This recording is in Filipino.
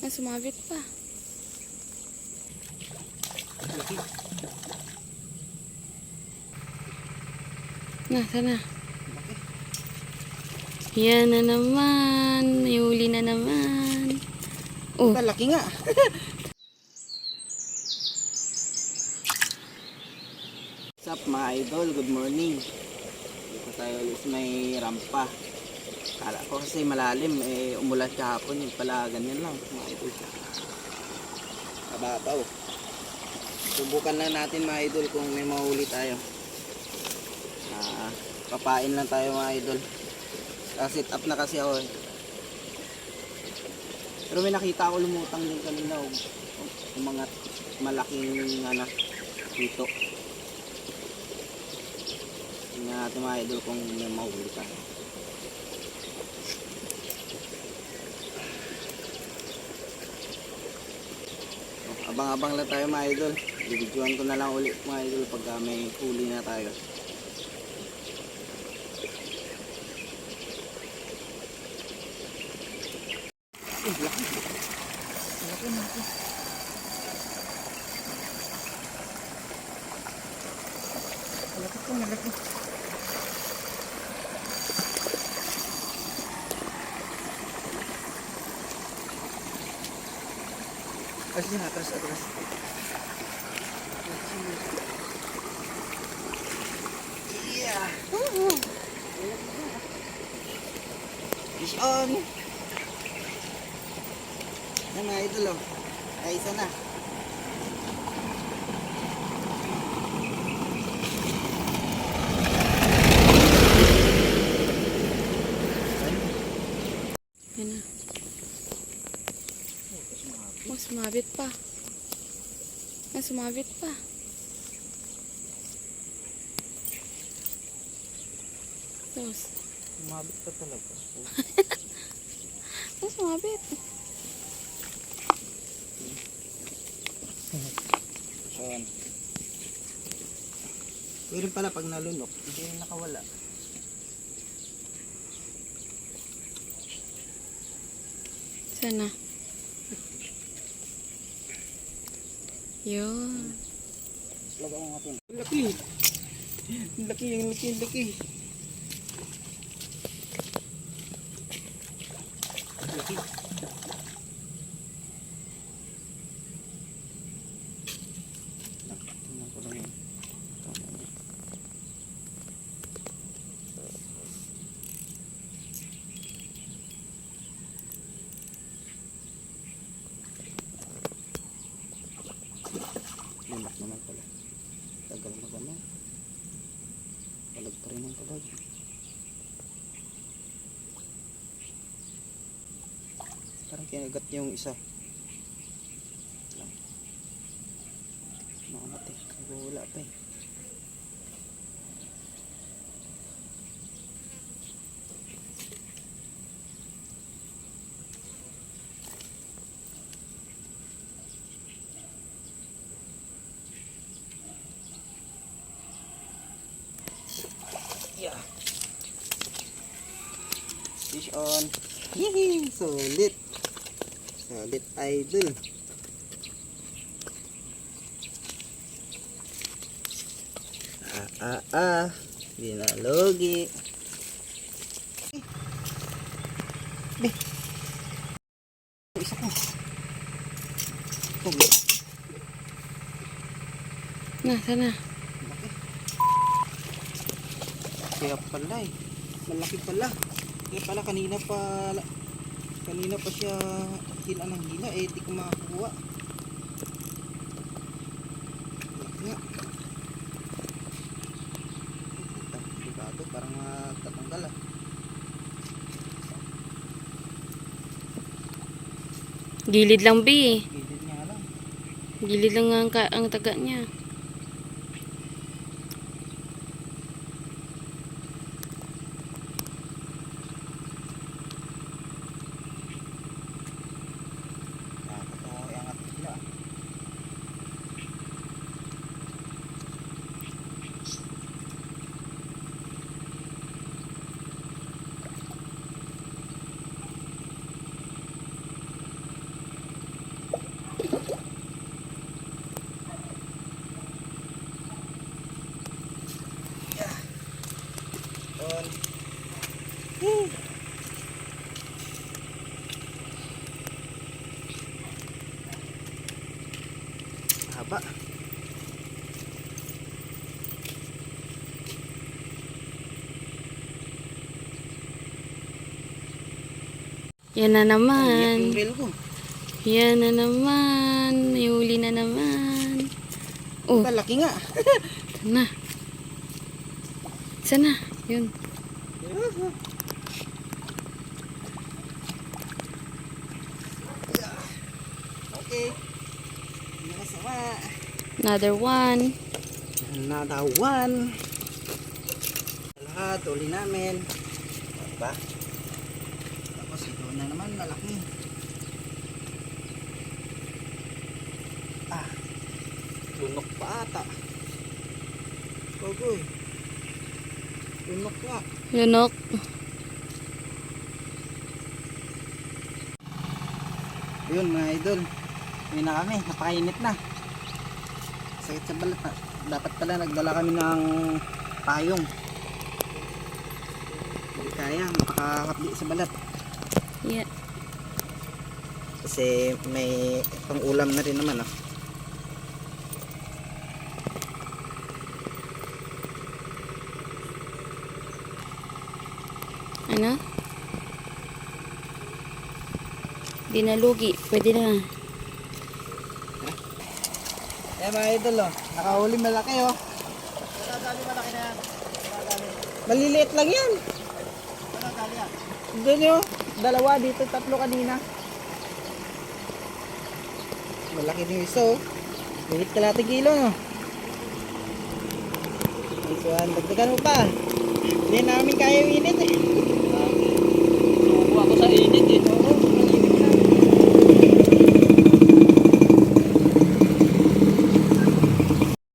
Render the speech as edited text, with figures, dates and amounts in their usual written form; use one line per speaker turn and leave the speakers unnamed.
Ah, sumabit pa. Na, sana. Yan na naman. May huli na naman. Oh.
Laki nga. What's up mga idol? Good morning. Dito tayo ulit sa may rampa. Kala ko kasi malalim. Umulan kahapon. Yung pala ganyan lang mga idol. Kababaw. Subukan lang natin mga idol kung may mahuli tayo. Papain lang tayo mga idol. Sit up na kasi ako eh. Pero may nakita ako lumutang din kanina mga malaking dito. Tingnan natin mga idol kung may mahuli ka. Abang-abang lang tayo mga idol. Bibidyoan ko na lang ulit mga idol pag may huli na tayo. Laki. Laki natin. Malaki po, malaki. Asin, atras. Yeah. Fish on. Yan mga idol oh. Ay, isa na.
Yan na. Oh, sumabit pa. Ah, sumabit pa. Tos.
Sumabit pa talaga.
Ah, sumabit.
Ayan. Pero pala pag nalunok, hindi rin nakawala.
Sana. Yun.
Lagay natin. Laki. Laki. Laki. Tingnan ko lang yun. Limak naman pala. Tagal magano. Palag pa rin ang palag. Parang kinagat niya yung isa. Lang. Maangat eh. Wala pa eh. Yeah. Fish on. Yee! Solid idol. Binalogi. Isa ko.
Na, sana.
Malaki. Kaya pala eh. Malaki pala. Kaya pala kanina pa siya hila ng hila eh. Di ko makakuha. Malaki nga. Delikado. Parang tatanggal ah.
Gilid lang, B.
Gilid niya lang.
Gilid lang ang taga niya.
Nakakatawa yung angat nila. Haba.
Yan na
Iyak
naman.
yung reel ko.
Yan na naman. May huli na naman. Oh,
Malaki nga.
na. Sana. Yun.
Okay. Nakasama.
Another one.
Another one. Lahat, uli namin. Diba? Tapos ito na naman, malaki. Ah. Lunok pa ata. Kogoy. Lunok nga.
Lunok.
Yun mga idol. Yun na kami, napakainit na. Sakit sa balat. Dapat pala nagdala kami ng payong. Hindi kaya, makakapdi sa balat.
Yeah.
Kasi may pang ulam na rin naman. Oh.
Ano? Di na lugi. Pwede na.
Yan mga idol, oh. Nakahuli malaki, oh. Malaki na yan. Maliliit lang yan. Doon yun. Dalawa dito, tatlo kanina. Malaki din isa, oh. Lilit kalating kilo, no. This one, dagdagan mo pa. Hindi namin kaya yung init, eh.
Suko ako sa init eh.